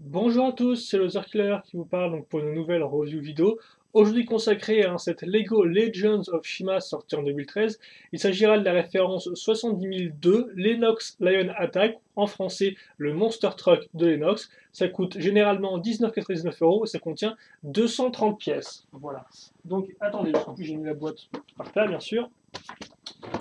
Bonjour à tous, c'est le Killer qui vous parle donc pour une nouvelle review vidéo. Aujourd'hui consacrée à un set Lego Legends of Shima sorti en 2013. Il s'agira de la référence 70002 Lennox Lion Attack, en français le Monster Truck de Lennox. Ça coûte généralement 19,99 € et ça contient 230 pièces. Voilà. Donc attendez, parce qu'en plus j'ai mis la boîte par terre bien sûr.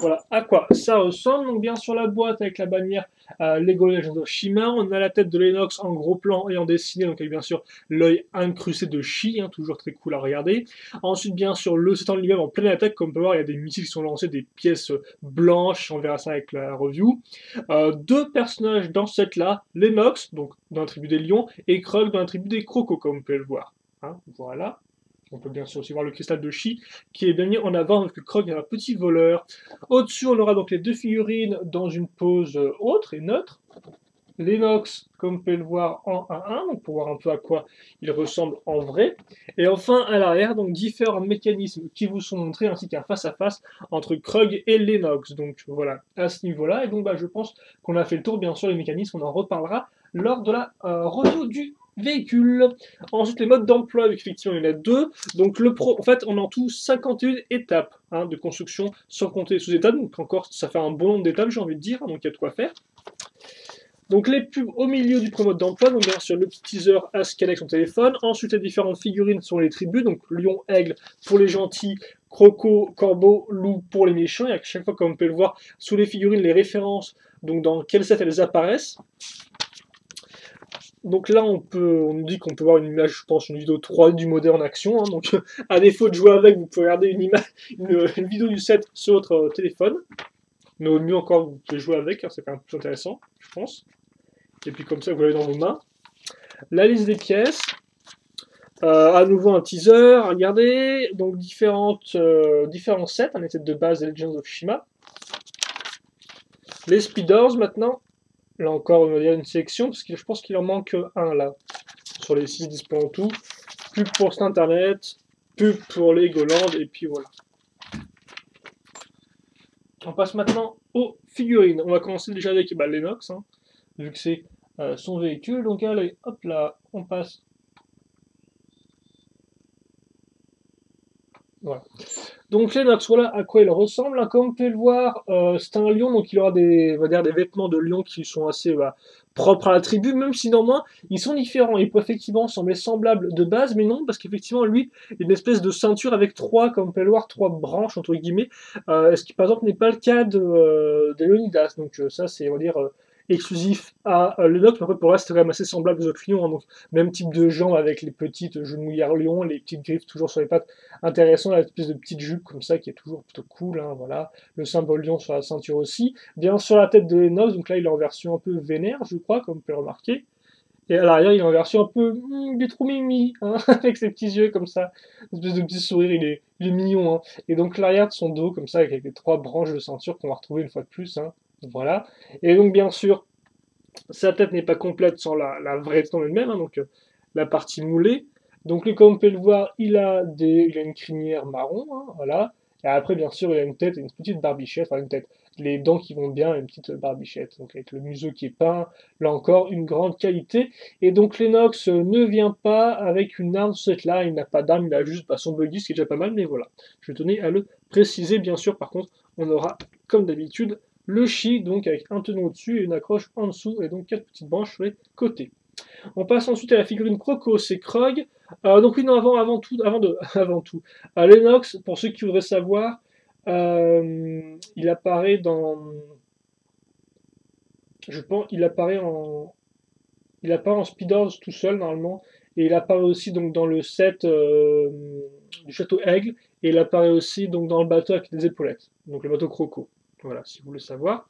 Voilà à quoi ça ressemble. Donc bien sur la boîte avec la bannière Lego Legends of Shima, on a la tête de Lennox en gros plan et en dessiné, donc avec bien sûr l'œil incrusté de Shi, hein, toujours très cool à regarder. Ensuite bien sûr le set en lui-même en pleine attaque, comme on peut voir il y a des missiles qui sont lancés, des pièces blanches, on verra ça avec la review. Deux personnages dans ce set là, Lennox, donc dans la tribu des lions, et Krog dans la tribu des crocos, comme on peut le voir. Hein, voilà. On peut bien sûr aussi voir le cristal de Chi qui est bien mis en avant avec le Krog et un petit voleur. Au-dessus, on aura donc les deux figurines dans une pose autre et neutre. Lennox, comme vous pouvez le voir, en 1-1, donc pour voir un peu à quoi il ressemble en vrai. Et enfin, à l'arrière, donc différents mécanismes qui vous sont montrés, ainsi qu'un face-à-face entre Krog et Lennox. Donc voilà, à ce niveau-là. Et donc je pense qu'on a fait le tour, bien sûr, les mécanismes, on en reparlera lors de la review du véhicule. Ensuite, les modes d'emploi, effectivement, il y en a deux. Donc en fait, on a en tout 51 étapes de construction, sans compter les sous-étapes. Donc encore, ça fait un bon nombre d'étapes, j'ai envie de dire, donc il y a de quoi faire. Donc les pubs au milieu du premier mode d'emploi, donc bien sûr le petit teaser à scanner avec son téléphone. Ensuite les différentes figurines sont les tribus, donc lion, aigle pour les gentils, croco, corbeau, loup pour les méchants. Et à chaque fois, comme on peut le voir, sous les figurines, les références, donc dans quel set elles apparaissent. Donc là, on nous dit qu'on peut voir une image, je pense, une vidéo 3D du modèle en action. Hein, donc à défaut de jouer avec, vous pouvez regarder une vidéo du set sur votre téléphone. Mais au mieux encore, vous pouvez jouer avec, hein, c'est quand même plus intéressant, je pense. Et puis comme ça, vous l'avez dans vos mains. La liste des pièces. À nouveau un teaser, regardez. Donc différents sets, les sets de base des Legends of Shima. Les speeders maintenant. Là encore, on va dire une sélection, parce que je pense qu'il en manque un là. Sur les 6 disponibles en tout. Pub pour cet internet, pub pour les Legoland, et puis voilà. On passe maintenant aux figurines. On va commencer déjà avec Lennox, hein, vu que c'est son véhicule. Donc allez, hop là, on passe. Voilà. Donc Lennox, voilà à quoi il ressemble. Hein. Comme vous pouvez le voir, c'est un lion, donc il aura on va dire, des vêtements de lion qui sont assez propres à la tribu, même si néanmoins ils sont différents. Il peut effectivement sembler semblable de base, mais non, parce qu'effectivement lui, il a une espèce de ceinture avec trois, comme vous pouvez le voir, trois branches entre guillemets. Ce qui par exemple n'est pas le cas de Leonidas. Donc ça c'est, on va dire, exclusif à Lennox, mais après pour le reste c'est quand même assez semblable aux autres lions. Hein. Donc même type de jambes avec les petites genouillères lion, les petites griffes toujours sur les pattes, intéressant, la espèce de petite jupe comme ça qui est toujours plutôt cool, hein, voilà. Le symbole lion sur la ceinture aussi. Bien sur la tête de Lennox, donc là il est en version un peu vénère, je crois, comme vous pouvez le remarquer. Et à l'arrière, il est en version un peu. Il est trop mimi, hein, avec ses petits yeux comme ça. Une espèce de petit sourire, il est mignon. Hein. Et donc l'arrière de son dos, comme ça, avec les trois branches de ceinture qu'on va retrouver une fois de plus. Hein. Voilà. Et donc, bien sûr, sa tête n'est pas complète sans la vraie tête en elle-même, hein, donc la partie moulée. Donc lui, comme on peut le voir, il a une crinière marron, hein, voilà. Et après, bien sûr, il a une tête et une petite barbichette, enfin une tête, les dents qui vont bien, et une petite barbichette, donc avec le museau qui est peint, là encore, une grande qualité. Et donc Lennox ne vient pas avec une arme cette là, il n'a pas d'arme, il a juste son buggy, ce qui est déjà pas mal, mais voilà. Je tenais à le préciser, bien sûr, par contre, on aura, comme d'habitude, le chi, donc avec un tenon au-dessus et une accroche en dessous, et donc quatre petites branches sur les côtés. On passe ensuite à la figurine Croco, c'est Krog. Donc oui, non, avant tout, Lennox, pour ceux qui voudraient savoir, il apparaît je pense, il apparaît en Speeders tout seul normalement, et il apparaît aussi donc dans le set du château Aigle, et il apparaît aussi donc dans le bateau avec des épaulettes, donc le bateau Croco. Voilà, si vous voulez savoir.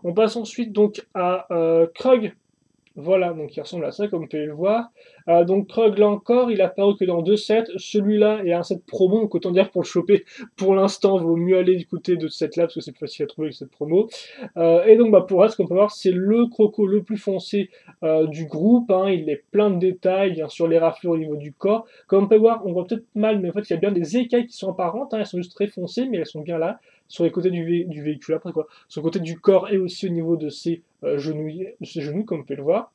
On passe ensuite donc à Krug. Voilà, donc il ressemble à ça, comme vous pouvez le voir. Donc Krug, là encore, il apparu que dans deux sets. Celui-là est un set promo, donc autant dire pour le choper, pour l'instant, vaut mieux aller du côté de ce set-là, parce que c'est plus facile à trouver que cette promo. Et donc pour le reste, comme on peut voir, c'est le croco le plus foncé du groupe. Hein. Il est plein de détails, bien sûr les raflures au niveau du corps. Comme on peut voir, on voit peut-être mal, mais en fait, il y a bien des écailles qui sont apparentes. Hein. Elles sont juste très foncées, mais elles sont bien là, sur les côtés du véhicule. Après quoi, sur le côté du corps et aussi au niveau de ses ses genoux, comme vous pouvez le voir.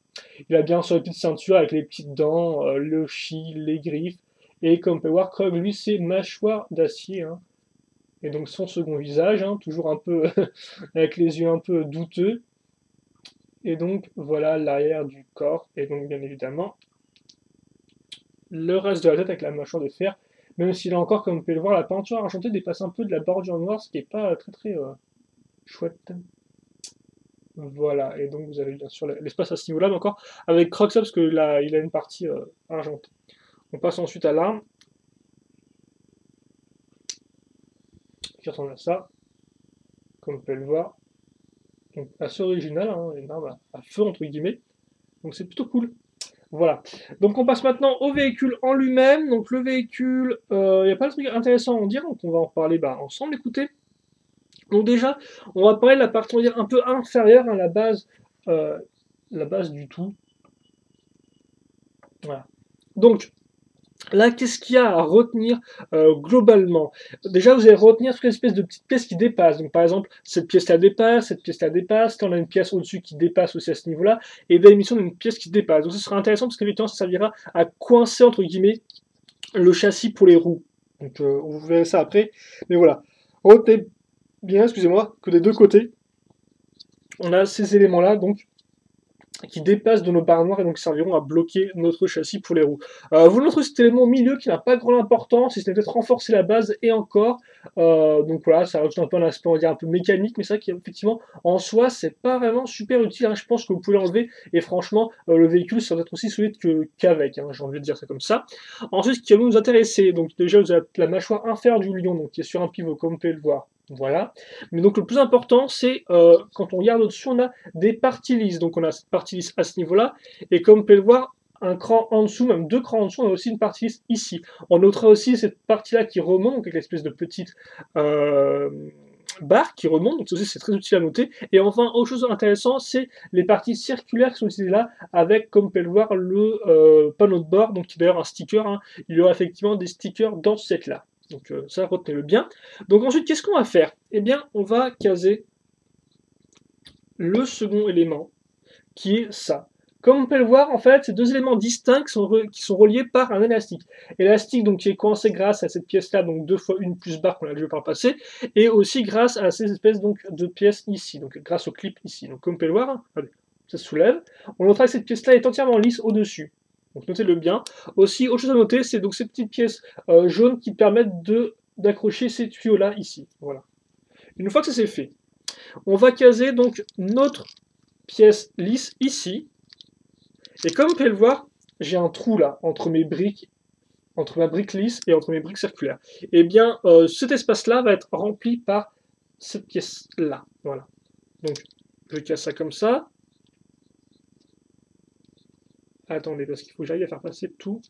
Il a bien sûr les petites ceintures avec les petites dents, le chi, les griffes, et comme vous pouvez voir, Krog, lui, c'est mâchoire d'acier, hein. Et donc son second visage, hein, toujours un peu avec les yeux un peu douteux. Et donc voilà l'arrière du corps, et donc bien évidemment le reste de la tête avec la mâchoire de fer, même s'il a encore, comme vous pouvez le voir, la peinture argentée dépasse un peu de la bordure noire, ce qui n'est pas très très chouette. Voilà, et donc vous avez bien sûr l'espace à ce niveau-là, mais encore avec Crocs parce qu'il a une partie argentée. On passe ensuite à l'arme, qui ressemble à ça, comme vous pouvez le voir. Donc assez original, hein, une arme à feu entre guillemets, donc c'est plutôt cool. Voilà. Donc on passe maintenant au véhicule en lui-même. Donc le véhicule, il n'y a pas de truc intéressant à en dire, donc on va en parler ensemble, écoutez. Donc déjà, on va parler de la partie, on va dire, un peu inférieure à la base du tout. Voilà. Donc, là, qu'est-ce qu'il y a à retenir globalement? Déjà, vous allez retenir toutes les espèces de petites pièces qui dépassent. Donc, par exemple, cette pièce-là dépasse, cette pièce-là dépasse. Quand on a une pièce au-dessus qui dépasse aussi à ce niveau-là, et bien l'émission d'une pièce qui dépasse. Donc, ce sera intéressant parce qu'effectivement, ça servira à coincer, entre guillemets, le châssis pour les roues. Donc, on verra ça après. Mais voilà. Retenez bien, excusez-moi, que des deux côtés, on a ces éléments-là, donc qui dépassent de nos barres noires et donc serviront à bloquer notre châssis pour les roues. Vous noterez cet élément au milieu qui n'a pas grande importance, si ce n'est peut-être renforcer la base et encore. Donc voilà, ça rajoute un peu un aspect, on va dire, un peu mécanique, mais c'est vrai qu'effectivement, en soi, c'est pas vraiment super utile, hein. Je pense que vous pouvez l'enlever, et franchement, le véhicule sera peut-être aussi solide qu'avec, hein, j'ai envie de dire ça comme ça. Ensuite, ce qui va nous intéresser, donc déjà, vous avez la mâchoire inférieure du lion, donc qui est sur un pivot, comme vous pouvez le voir. Voilà. Mais donc le plus important, c'est quand on regarde au-dessus, on a des parties lisses. Donc on a cette partie lisse à ce niveau-là. Et comme vous pouvez le voir, un cran en dessous, même deux crans en dessous, on a aussi une partie lisse ici. On notera aussi cette partie-là qui remonte, donc avec l'espèce de petite barre qui remonte. Donc ça aussi, c'est très utile à noter. Et enfin, autre chose intéressante, c'est les parties circulaires qui sont utilisées là, avec, comme vous pouvez le voir, le panneau de bord, donc qui est d'ailleurs un sticker, hein. Il y aura effectivement des stickers dans ce set-là. Donc ça, retenez-le bien. Donc ensuite, qu'est-ce qu'on va faire? Eh bien, on va caser le second élément, qui est ça. Comme on peut le voir, en fait, c'est deux éléments distincts qui sont reliés par un élastique. Élastique donc, qui est coincé grâce à cette pièce-là, donc 2 fois 1 plus barre qu'on a déjà par le passé, et aussi grâce à ces espèces donc, de pièces ici, donc grâce au clip ici. Donc comme on peut le voir, hein, regardez, ça se soulève. On notera que cette pièce-là est entièrement lisse au-dessus. Donc notez-le bien. Aussi, autre chose à noter, c'est donc ces petites pièces jaunes qui permettent d'accrocher ces tuyaux-là ici. Voilà. Une fois que ça c'est fait, on va caser donc notre pièce lisse ici. Et comme vous pouvez le voir, j'ai un trou là entre mes briques, entre ma brique lisse et entre mes briques circulaires. Et bien, cet espace-là va être rempli par cette pièce-là. Voilà. Donc, je casse ça comme ça. Attendez, parce qu'il faut que j'aille à faire passer tout.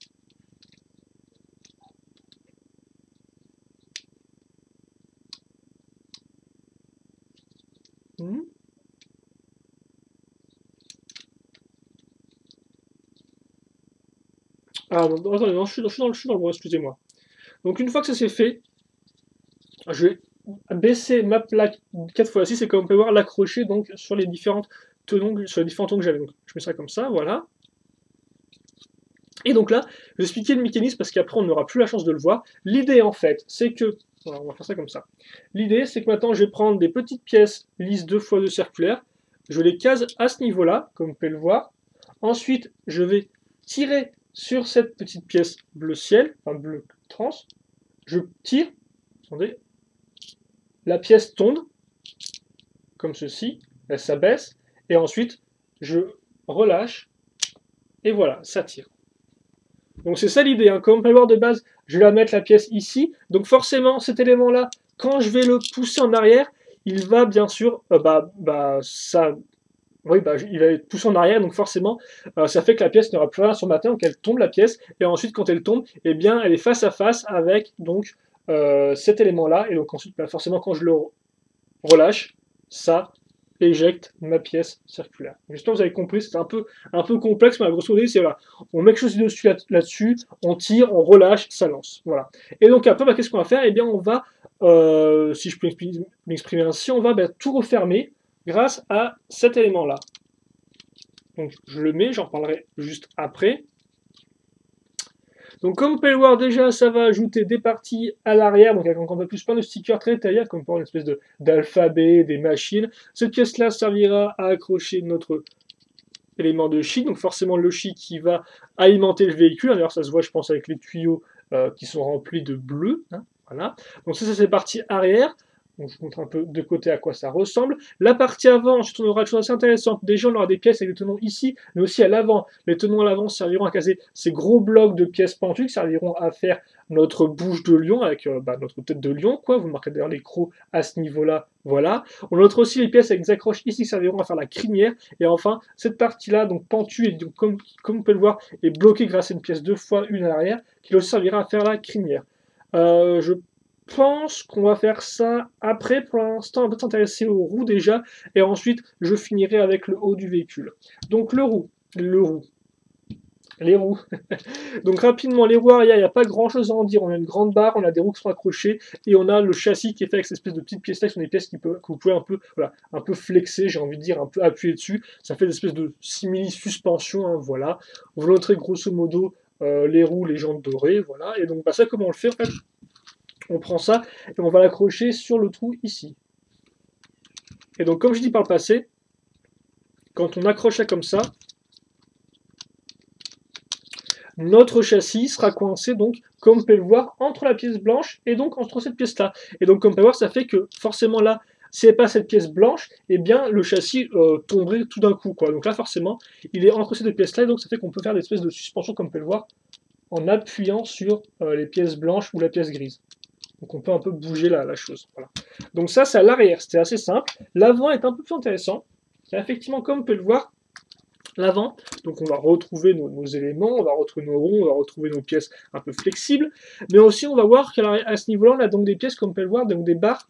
Ah non, attendez, non, je suis dans le bon, excusez-moi. Donc une fois que ça c'est fait, je vais baisser ma plaque 4x6 et comme on peut voir l'accrocher donc sur les différents tenons que j'avais. Donc je mets ça comme ça, voilà. Et donc là, je vais expliquer le mécanisme parce qu'après on n'aura plus la chance de le voir. L'idée en fait, c'est que, voilà, on va faire ça comme ça. L'idée c'est que maintenant je vais prendre des petites pièces lisses 2x2 circulaires, je les case à ce niveau-là, comme vous pouvez le voir. Ensuite, je vais tirer sur cette petite pièce bleu ciel, enfin bleu trans, je tire, attendez, la pièce tombe, comme ceci, elle s'abaisse, et ensuite je relâche, et voilà, ça tire. Donc c'est ça l'idée, hein. Comme on peut le voir de base, je vais la mettre la pièce ici, donc forcément cet élément-là, quand je vais le pousser en arrière, il va bien sûr, oui, il va être poussé en arrière, donc forcément, ça fait que la pièce n'aura plus rien sur ma tête, donc elle tombe la pièce, et ensuite quand elle tombe, eh bien, elle est face à face avec donc cet élément-là, et donc ensuite, forcément, quand je le relâche, ça éjecte ma pièce circulaire. J'espère que vous avez compris, c'est un peu complexe, mais la grosse idée, c'est voilà, on met quelque chose dessus là-dessus, on tire, on relâche, ça lance. Voilà. Et donc après, qu'est-ce qu'on va faire? Eh bien, on va, si je peux m'exprimer ainsi, on va tout refermer. grâce à cet élément-là. Donc je le mets, j'en parlerai juste après. Donc comme vous pouvez le voir déjà, ça va ajouter des parties à l'arrière, donc avec encore un peu plus plein de stickers très détaillés, comme pour une espèce d'alphabet, des machines. Cette pièce-là servira à accrocher notre élément de chi, donc forcément le chi qui va alimenter le véhicule. D'ailleurs ça se voit je pense avec les tuyaux qui sont remplis de bleu. Hein, voilà. Donc ça c'est partie arrière. Donc je vous montre un peu de côté à quoi ça ressemble. La partie avant, ensuite on aura des choses assez intéressantes. Déjà on aura des pièces avec des tenons ici, mais aussi à l'avant. Les tenons à l'avant serviront à caser ces gros blocs de pièces pentues qui serviront à faire notre bouche de lion avec notre tête de lion, quoi. Vous marquez d'ailleurs les crocs à ce niveau-là, voilà. On notera aussi les pièces avec des accroches ici qui serviront à faire la crinière. Et enfin, cette partie-là, donc pentue, et donc, comme vous pouvez le voir, est bloquée grâce à une pièce 2 fois 1 à l'arrière, qui aussi servira à faire la crinière. Je pense qu'on va faire ça après. Pour l'instant, on va s'intéresser aux roues déjà, et ensuite je finirai avec le haut du véhicule. Donc les roues. Donc rapidement, les roues arrière, il n'y a pas grand chose à en dire. On a une grande barre, on a des roues qui sont accrochées, et on a le châssis qui est fait avec cette espèce de petites pièces là, qui sont des pièces que vous pouvez un peu flexer, j'ai envie de dire, un peu appuyer dessus. Ça fait des espèces de simili-suspension, hein, voilà. On va montrer grosso modo les roues, les jantes dorées, voilà. Et donc ça, comment on le fait en fait? On prend ça et on va l'accrocher sur le trou ici. Et donc comme je dis par le passé, quand on accroche ça comme ça, notre châssis sera coincé, donc, comme vous pouvez le voir, entre la pièce blanche et donc entre cette pièce-là. Et donc, comme vous pouvez voir, ça fait que, forcément, là, s'il n'y avait pas cette pièce blanche, eh bien, le châssis tomberait tout d'un coup, quoi. Donc là, forcément, il est entre ces deux pièces-là, et donc ça fait qu'on peut faire des espèces de suspension, comme vous pouvez le voir, en appuyant sur les pièces blanches ou la pièce grise. Donc on peut un peu bouger la chose. Voilà. Donc ça, c'est à l'arrière, c'était assez simple. L'avant est un peu plus intéressant. Et effectivement, comme vous pouvez le voir, l'avant, donc on va retrouver nos éléments, on va retrouver nos ronds, on va retrouver nos pièces un peu flexibles, mais aussi on va voir qu'à ce niveau-là, on a donc des pièces, comme vous pouvez le voir, donc des barres,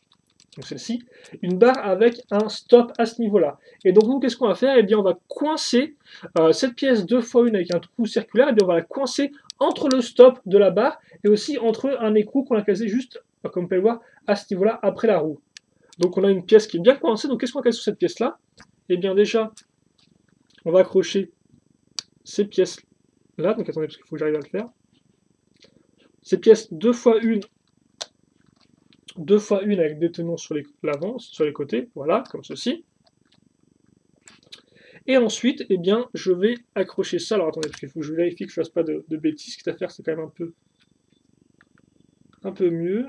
donc celle-ci, une barre avec un stop à ce niveau-là. Et donc nous, qu'est-ce qu'on va faire? Eh bien, on va coincer cette pièce 2 x 1 avec un trou circulaire, et bien on va la coincer entre le stop de la barre, et aussi entre un écrou qu'on a casé juste, comme vous pouvez le voir, à ce niveau-là, après la roue. Donc on a une pièce qui est bien coincée, donc qu'est-ce qu'on a cassé sur cette pièce-là? Eh bien déjà, on va accrocher ces pièces-là, donc attendez, parce qu'il faut que j'arrive à le faire. Ces pièces 2 x 1, 2 x 1 avec des tenons sur l'avant, sur les côtés, voilà, comme ceci. Et ensuite, eh bien, je vais accrocher ça. Alors attendez, parce qu'il faut que je vérifie que je ne fasse pas de bêtises. Ce qu'il y a à faire, c'est quand même un peu mieux.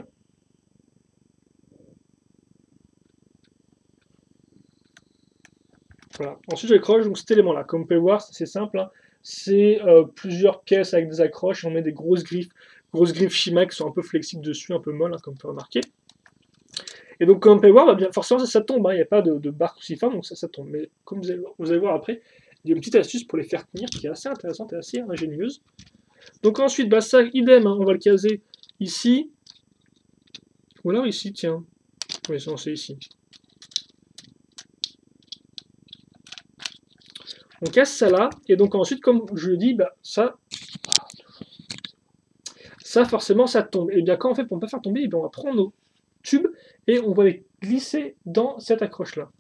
Voilà. Ensuite, j'accroche donc cet élément-là. Comme vous pouvez voir, c'est simple. Hein. C'est plusieurs pièces avec des accroches. On met des grosses griffes Shima qui sont un peu flexibles dessus, un peu molles, hein, comme vous pouvez remarquer. Et donc, comme vous pouvez voir, bah, bien, forcément, ça tombe. Il n'y a pas de barre cruciforme, donc ça tombe. Mais comme vous allez voir après, il y a une petite astuce pour les faire tenir qui est assez intéressante et assez ingénieuse. Donc ensuite, bah, ça, idem, hein, on va le caser ici. Ou alors ici, tiens. Oui, c'est ici. On casse ça là, et donc ensuite, comme je le dis, bah, ça forcément, ça tombe. Et bien, quand on fait pour ne pas faire tomber, bien, on va prendre nos tubes et on va les glisser dans cette accroche-là.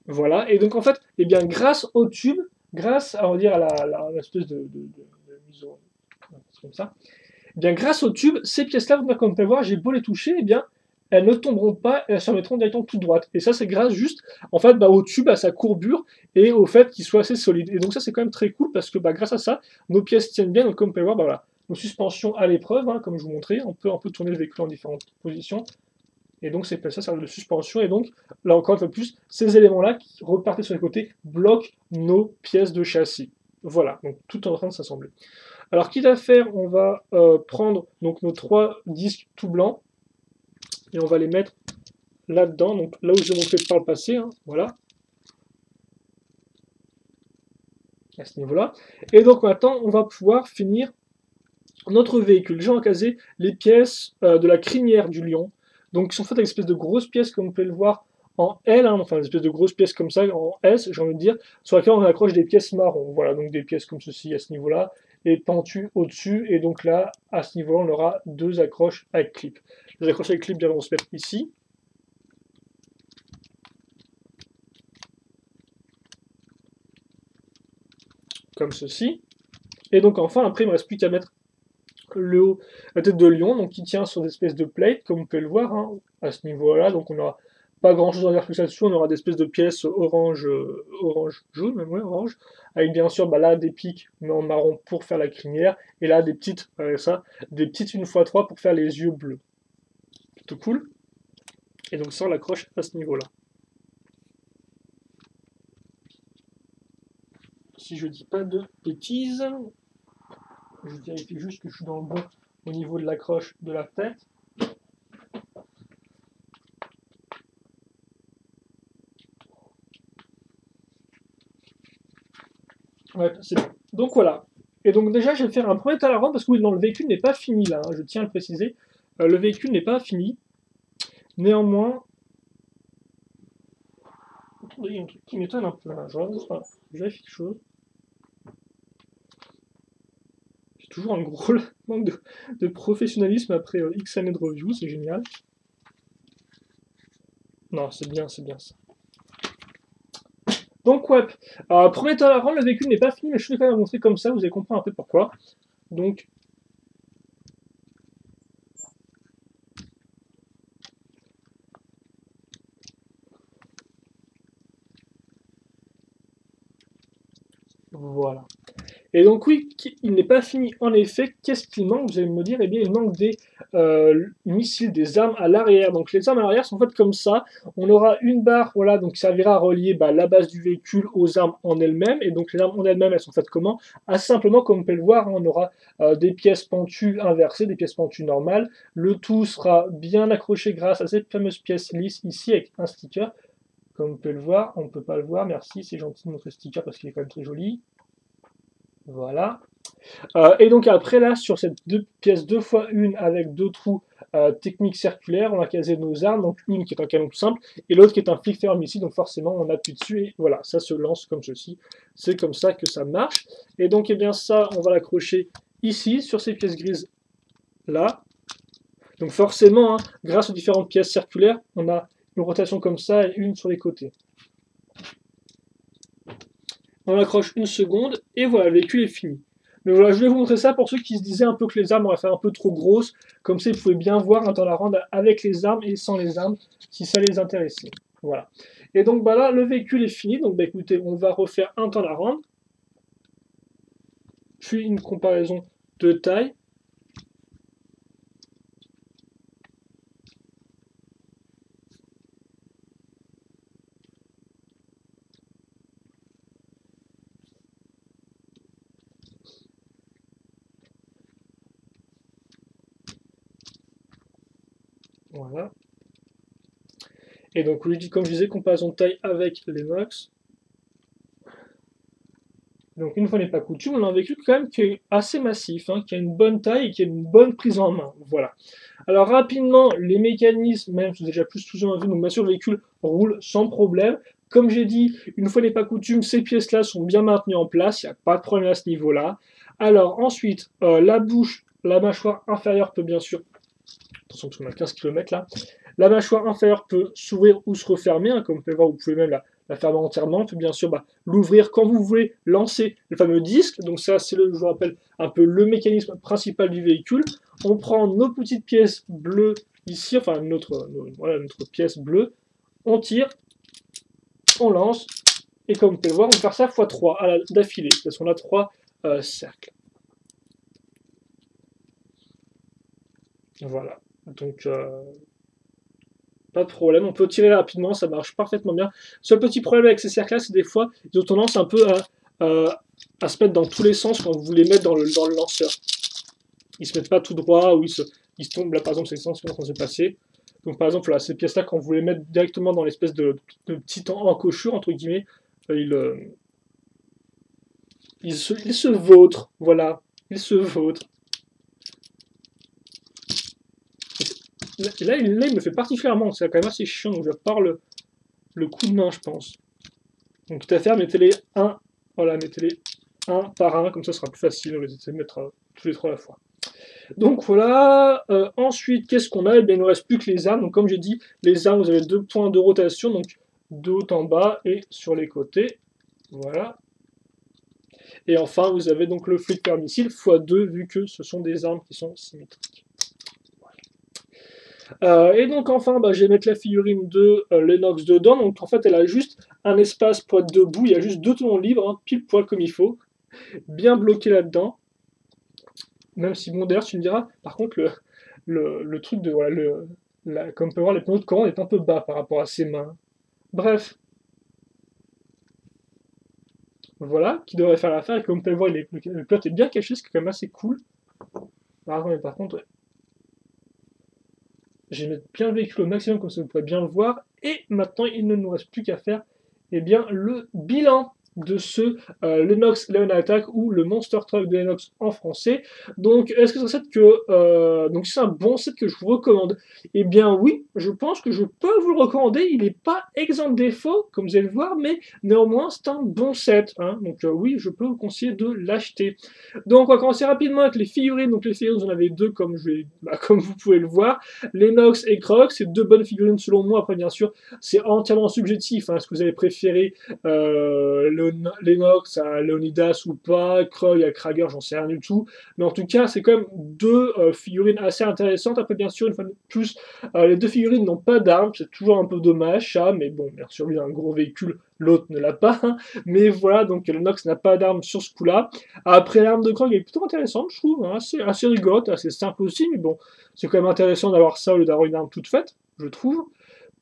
Voilà, et donc en fait, eh bien, grâce au tube, grâce à, on va dire, à l'espèce de mise au... comme ça, eh bien, grâce au tube, ces pièces-là, comme vous pouvez voir, j'ai beau les toucher, eh bien, elles ne tomberont pas, elles se remettront directement toute droite. Et ça, c'est grâce juste, en fait, bah, au tube, à sa courbure, et au fait qu'il soit assez solide. Et donc ça, c'est quand même très cool, parce que bah, grâce à ça, nos pièces tiennent bien. Donc comme vous pouvez voir, bah, voilà, nos suspensions à l'épreuve, hein, comme je vous montrais, on peut tourner le véhicule en différentes positions. Et donc ça servent de suspension. Et donc, là encore une fois plus, ces éléments-là qui repartent sur les côtés bloquent nos pièces de châssis. Voilà, donc tout est en train de s'assembler. Alors, quitte à faire, on va prendre donc, nos 3 disques tout blancs et on va les mettre là-dedans, donc là où j'ai montré par le passé, hein, voilà. À ce niveau-là. Et donc maintenant, on va pouvoir finir notre véhicule. J'ai encasé les pièces de la crinière du lion. Donc, qui sont faites avec une espèce de grosses pièces, comme vous pouvez le voir, en L, hein, enfin, une espèce de grosses pièces comme ça, en S, j'ai envie de dire, sur lesquelles on accroche des pièces marron. Voilà, donc des pièces comme ceci à ce niveau-là, est pentu au-dessus, et donc là, à ce niveau-là, on aura deux accroches avec clip. Les accroches avec clip vont se mettre ici. Comme ceci. Et donc enfin, après, il ne me reste plus qu'à mettre le haut, la tête de lion, donc qui tient sur des espèces de plates, comme vous pouvez le voir, hein, à ce niveau-là. Donc on n'aura pas grand-chose à dire plus là-dessus, on aura des espèces de pièces orange, orange jaune, même ouais, orange, avec bien sûr là des pics mais en marron pour faire la crinière, et là des petites, des petites 1x3 pour faire les yeux bleus. Plutôt cool. Et donc ça, on l'accroche à ce niveau-là. Si je dis pas de bêtises, je vérifie juste que je suis dans le bon au niveau de l'accroche de la tête. Ouais, c'est bon. Donc voilà. Et donc déjà, je vais faire un premier talent à rendre parce que oui, non, le véhicule n'est pas fini là, hein, je tiens à le préciser. Le véhicule n'est pas fini. Néanmoins, attendez, il y a un truc qui m'étonne un peu là. Je vérifie quelque chose. J'ai toujours un gros manque de professionnalisme après X années de review, c'est génial. Non, c'est bien ça. Donc ouais, premier talent à rendre, le véhicule n'est pas fini, mais je vais quand même montrer comme ça, vous allez comprendre un peu pourquoi. Donc, voilà. Et donc oui, il n'est pas fini en effet. Qu'est-ce qu'il manque? Vous allez me dire, eh bien il manque des missiles, des armes à l'arrière. Donc les armes à l'arrière sont faites comme ça. On aura une barre, voilà, donc qui servira à relier la base du véhicule aux armes en elles-mêmes. Et donc les armes en elles-mêmes, elles sont faites comment? Assez simplement, comme on peut le voir, on aura des pièces pentues inversées, des pièces pentues normales. Le tout sera bien accroché grâce à cette fameuse pièce lisse ici avec un sticker. Comme on peut le voir, on ne peut pas le voir, merci, c'est gentil de montrer le sticker parce qu'il est quand même très joli. Voilà. Et donc après là, sur cette pièce 2x1 avec deux trous techniques circulaires, on va caser nos armes, donc une qui est un canon tout simple, et l'autre qui est un flic ferme ici, donc forcément on appuie dessus, et voilà, ça se lance comme ceci. C'est comme ça que ça marche. Et donc, eh bien ça, on va l'accrocher ici, sur ces pièces grises là. Donc forcément, hein, grâce aux différentes pièces circulaires, on a une rotation comme ça et une sur les côtés. On l'accroche une seconde, et voilà, le véhicule est fini. Mais voilà, je voulais vous montrer ça pour ceux qui se disaient un peu que les armes auraient fait un peu trop grosses. Comme ça, ils pouvaient bien voir un temps la rendre avec les armes et sans les armes, si ça les intéressait. Voilà. Et donc là, le véhicule est fini. Donc écoutez, on va refaire un temps la rendre. Puis une comparaison de taille. Voilà. Et donc, comme je disais, comparaison de taille avec l'Enox. Donc, une fois n'est pas coutume, on a un véhicule quand même qui est assez massif, hein, qui a une bonne taille et qui a une bonne prise en main. Voilà. Alors, rapidement, les mécanismes, même si vous avez déjà plus ou moins vu, donc bien sûr, le véhicule roule sans problème. Comme j'ai dit, une fois n'est pas coutume, ces pièces-là sont bien maintenues en place, il n'y a pas de problème à ce niveau-là. Alors, ensuite, la bouche, la mâchoire inférieure peut bien sûr, attention parce qu'on a 15 km là, la mâchoire inférieure peut s'ouvrir ou se refermer, hein, comme vous pouvez voir, vous pouvez même la fermer entièrement. On peut bien sûr l'ouvrir quand vous voulez lancer le fameux disque. Donc ça, c'est je vous rappelle, un peu le mécanisme principal du véhicule. On prend nos petites pièces bleues ici, enfin voilà, notre pièce bleue, on tire, on lance, et comme vous pouvez le voir, on peut faire ça x3 d'affilée, parce qu'on a 3 cercles. Voilà, donc pas de problème, on peut tirer rapidement, ça marche parfaitement bien. Seul petit problème avec ces cercles-là, c'est des fois, ils ont tendance un peu à se mettre dans tous les sens quand vous les mettez dans le lanceur. Ils se mettent pas tout droit, ou ils se tombent, là par exemple, c'est le sens qui est en train de se passer. Donc par exemple, là, ces pièces-là, quand vous les mettez directement dans l'espèce de petit encochure, entre guillemets, ils se vautrent, voilà, ils se vautrent. Là, il me fait particulièrement, c'est quand même assez chiant, donc je parle le coup de main, je pense. Donc tout à fait, mettez-les 1, voilà, mettez-les un par un, comme ça ce sera plus facile, on les essaie de mettre tous les trois à la fois. Donc voilà, ensuite qu'est-ce qu'on a? Eh bien il ne reste plus que les armes, donc comme j'ai dit, les armes vous avez 2 points de rotation, donc de haut en bas et sur les côtés, voilà. Et enfin vous avez donc le flip per missile x2 vu que ce sont des armes qui sont symétriques. Et donc enfin, je vais mettre la figurine de Lennox dedans. Donc en fait, elle a juste un espace pour être debout. Il y a juste 2 tons libres, hein, pile poil comme il faut. Bien bloqué là-dedans. Même si, bon, d'ailleurs, tu me diras, par contre, le truc de. Voilà, comme on peut voir, le pneu de commande est un peu bas par rapport à ses mains. Bref. Voilà, qui devrait faire l'affaire. Et comme on peut le voir, le pilote est bien caché, ce qui est quand même assez cool. Par contre, ouais. Je vais mettre bien le véhicule au maximum, comme ça vous pourrez bien le voir. Et maintenant, il ne nous reste plus qu'à faire eh bien, le bilan de ce Lennox Leon Attack ou le Monster Truck de Lennox en français. Donc, est-ce que c'est un set que donc c'est un bon set que je vous recommande? Eh bien oui, je pense que je peux vous le recommander. Il n'est pas exempt de défaut, comme vous allez le voir, mais néanmoins c'est un bon set. Hein. Donc oui, je peux vous conseiller de l'acheter. Donc on va commencer rapidement avec les figurines. Donc les figurines, vous en avez deux comme vous pouvez le voir. Lennox et Croc, c'est deux bonnes figurines selon moi. Après bien sûr, c'est entièrement subjectif. Hein. Est-ce que vous avez préféré Lennox à Leonidas ou pas, Croc à Krager, j'en sais rien du tout. Mais en tout cas, c'est quand même deux figurines assez intéressantes. Après bien sûr, une fois de plus, les deux figurines n'ont pas d'armes. C'est toujours un peu dommage ça. Mais bon, bien sûr, lui a un gros véhicule. L'autre ne l'a pas, hein. Mais voilà, donc Lennox n'a pas d'armes sur ce coup-là. Après, l'arme de Krog est plutôt intéressante, je trouve, hein, assez rigolote, assez simple aussi, mais bon, c'est quand même intéressant d'avoir ça au lieu d'avoir une arme toute faite, je trouve.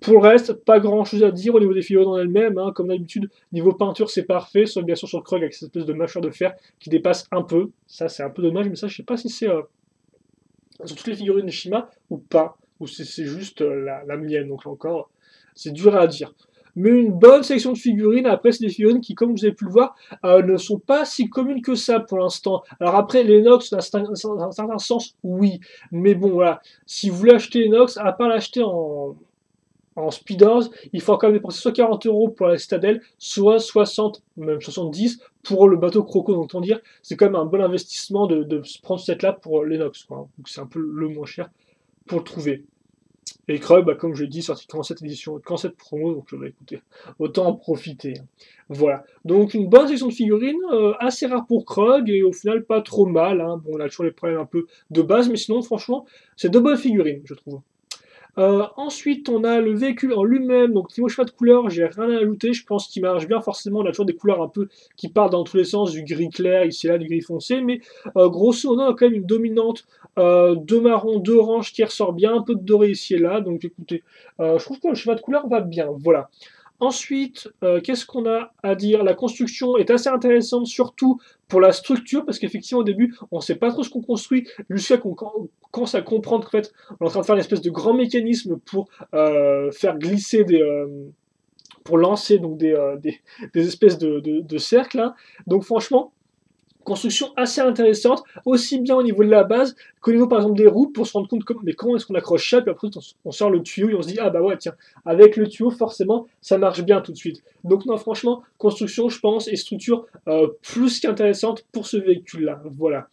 Pour le reste, pas grand chose à dire au niveau des figurines en elles-mêmes, hein, comme d'habitude, niveau peinture c'est parfait, sauf bien sûr sur Krog avec cette espèce de mâchoire de fer qui dépasse un peu, ça c'est un peu dommage, mais ça je sais pas si c'est sur toutes les figurines de Shima ou pas, ou c'est juste la mienne, donc là encore, c'est dur à dire. Mais une bonne sélection de figurines, après c'est des figurines qui, comme vous avez pu le voir, ne sont pas si communes que ça pour l'instant. Alors après, l'Enox, dans un certain sens, oui. Mais bon, voilà, si vous voulez acheter l'Enox, à part l'acheter en speeders, il faut quand même dépenser soit 40 € pour la citadelle, soit 60, même 70 pour le bateau Croco. Donc, autant dire, c'est quand même un bon investissement de se prendre cette là pour l'Enox. Donc, c'est un peu le moins cher pour le trouver. Et Krug, comme je l'ai dit, sorti quand cette édition, quand cette promo, donc écoutez, autant en profiter. Hein. Voilà. Donc une bonne section de figurines, assez rare pour Krug, et au final pas trop mal. Hein. Bon, on a toujours les problèmes un peu de base, mais sinon, franchement, c'est de bonnes figurines, je trouve. Ensuite, on a le véhicule en lui-même. Donc, niveau choix de couleur, j'ai rien à ajouter. Je pense qu'il marche bien. Forcément, on a toujours des couleurs un peu qui partent dans tous les sens, du gris clair, ici et là, du gris foncé. Mais grosso modo, on a quand même une dominante de marron, d'orange qui ressort bien, un peu de doré ici et là. Donc, écoutez, je trouve que le schéma de couleur va bien. Voilà. Ensuite, qu'est-ce qu'on a à dire? La construction est assez intéressante, surtout pour la structure, parce qu'effectivement, au début, on ne sait pas trop ce qu'on construit, jusqu'à qu'on commence à comprendre qu'en fait, on est en train de faire une espèce de grand mécanisme pour faire glisser pour lancer donc des espèces de cercles. Hein. Donc franchement, construction assez intéressante, aussi bien au niveau de la base qu'au niveau par exemple des roues, pour se rendre compte mais comment est-ce qu'on accroche ça, puis après on sort le tuyau et on se dit ah bah ouais tiens, avec le tuyau forcément ça marche bien tout de suite. Donc non franchement, construction je pense et structure plus qu'intéressante pour ce véhicule là, voilà.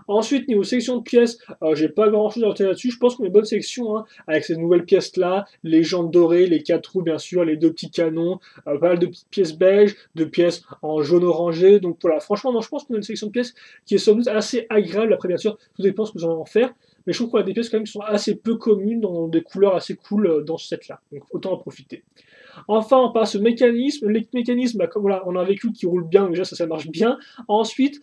Ensuite, niveau sélection de pièces, j'ai pas grand chose à rajouter là-dessus. Je pense qu'on a une bonne sélection hein, avec ces nouvelles pièces-là, les jantes dorées, les 4 roues, bien sûr, les deux petits canons, pas mal de petites pièces beiges, de pièces en jaune orangé. Donc voilà, franchement, non, je pense qu'on a une sélection de pièces qui est sans doute assez agréable. Après, bien sûr, tout dépend ce que vous en faire. Mais je trouve qu'on a des pièces quand même qui sont assez peu communes, dans des couleurs assez cool dans ce set-là. Donc autant en profiter. Enfin, on passe au mécanisme. Le mécanisme, comme voilà, on a un véhicule qui roule bien, déjà ça marche bien. Ensuite,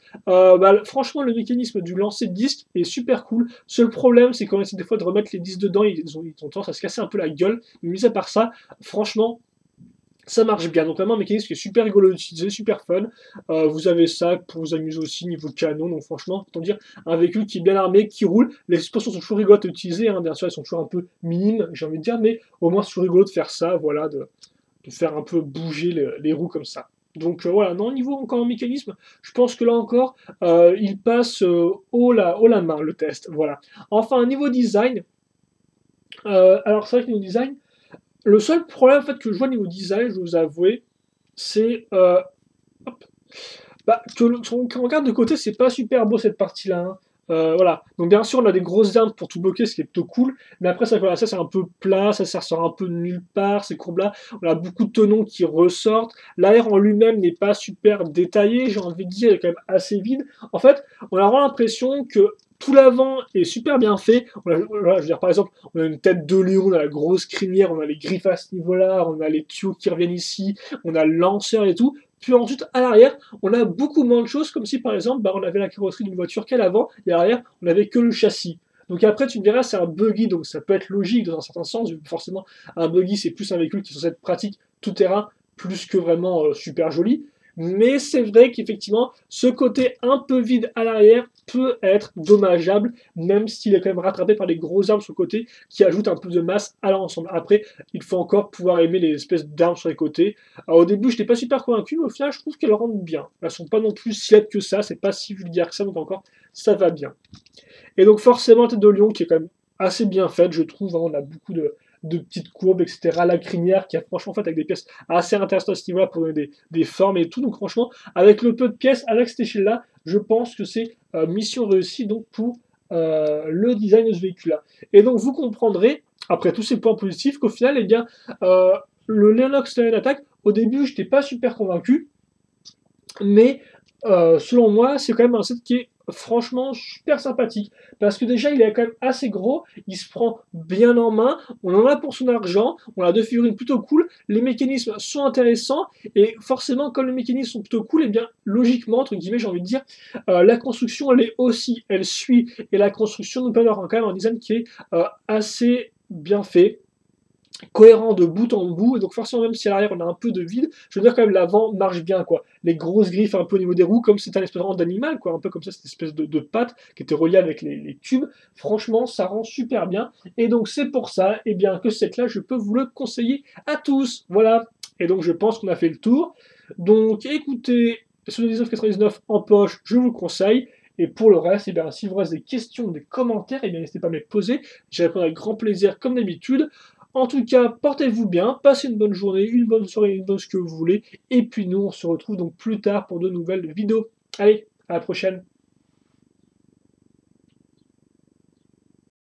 franchement, le mécanisme du lancer de disque est super cool. Seul problème, c'est qu'on essaie des fois de remettre les disques dedans, ils ont tendance à se casser un peu la gueule. Mais mis à part ça, franchement, ça marche bien. Donc vraiment un mécanisme qui est super rigolo à utiliser, super fun. Vous avez ça pour vous amuser aussi niveau canon. Donc franchement, autant dire un véhicule qui est bien armé, qui roule. Les suspensions sont toujours rigolotes à utiliser. Hein. Bien sûr, elles sont toujours un peu minimes, j'ai envie de dire, mais au moins c'est toujours rigolo de faire ça, voilà, de faire un peu bouger les roues comme ça. Donc voilà, non, au niveau encore mécanisme, je pense que là encore, il passe haut la main le test. Voilà. Enfin, niveau design, alors c'est vrai que niveau design, le seul problème en fait, que je vois niveau design, je vais vous avouer, c'est Bah, quand on regarde de côté, c'est pas super beau cette partie-là, hein. Voilà. Donc bien sûr, on a des grosses armes pour tout bloquer, ce qui est plutôt cool. Mais après, ça, voilà, ça c'est un peu plat, ça sort un peu de nulle part, ces courbes-là. On a beaucoup de tenons qui ressortent. L'arrière en lui-même n'est pas super détaillé, j'ai envie de dire, il est quand même assez vide. En fait, on a vraiment l'impression que tout l'avant est super bien fait. Voilà, je veux dire, par exemple, on a une tête de lion, on a la grosse crinière, on a les griffes à ce niveau-là, on a les tuyaux qui reviennent ici, on a le lanceur et tout. Puis ensuite, à l'arrière, on a beaucoup moins de choses, comme si par exemple, bah, on avait la carrosserie d'une voiture qu'à l'avant, et à l'arrière, on n'avait que le châssis. Donc après, tu me diras, c'est un buggy, donc ça peut être logique dans un certain sens. Forcément, un buggy, c'est plus un véhicule qui est censé être pratique, tout terrain, plus que vraiment super joli. Mais c'est vrai qu'effectivement, ce côté un peu vide à l'arrière peut être dommageable, même s'il est quand même rattrapé par les gros arbres sur le côté qui ajoutent un peu de masse à l'ensemble. Après, il faut encore pouvoir aimer les espèces d'arbres sur les côtés. Alors, au début, je n'étais pas super convaincu, mais au final, je trouve qu'elles rendent bien. Elles sont pas non plus si laides que ça, c'est pas si vulgaire que ça, donc encore, ça va bien. Et donc forcément, la tête de lion qui est quand même assez bien faite, je trouve, hein, on a beaucoup de petites courbes, etc. La crinière qui a franchement fait avec des pièces assez intéressantes à ce niveau-là pour donner des formes et tout. Donc franchement, avec le peu de pièces, avec cette échelle-là, je pense que c'est mission réussie donc pour le design de ce véhicule-là. Et donc vous comprendrez, après tous ces points positifs, qu'au final, eh bien, le Lennox Stallion Attack, au début, je n'étais pas super convaincu, mais selon moi, c'est quand même un set qui est franchement super sympathique. Parce que déjà, il est quand même assez gros, il se prend bien en main, on en a pour son argent, on a deux figurines plutôt cool, les mécanismes sont intéressants, et forcément, comme les mécanismes sont plutôt cool, et bien logiquement, entre guillemets, j'ai envie de dire, la construction, elle est aussi, elle suit, et la construction nous permet d'avoir quand même un design qui est assez bien fait, cohérent de bout en bout, et donc forcément même si à l'arrière on a un peu de vide, je veux dire quand même l'avant marche bien quoi. Les grosses griffes un peu au niveau des roues, comme c'est un espèce d'animal quoi, un peu comme ça, cette espèce de patte qui était reliée avec les tubes, franchement ça rend super bien, et donc c'est pour ça et bien, que cette là je peux vous le conseiller à tous, voilà, et donc je pense qu'on a fait le tour, donc écoutez, sur le 1999 en poche, je vous le conseille, et pour le reste, et bien, si vous reste des questions, des commentaires, et bien n'hésitez pas à me les poser, j'y répondrai avec grand plaisir comme d'habitude. En tout cas, portez-vous bien, passez une bonne journée, une bonne soirée, une bonne ce que vous voulez. Et puis nous, on se retrouve donc plus tard pour de nouvelles vidéos. Allez, à la prochaine.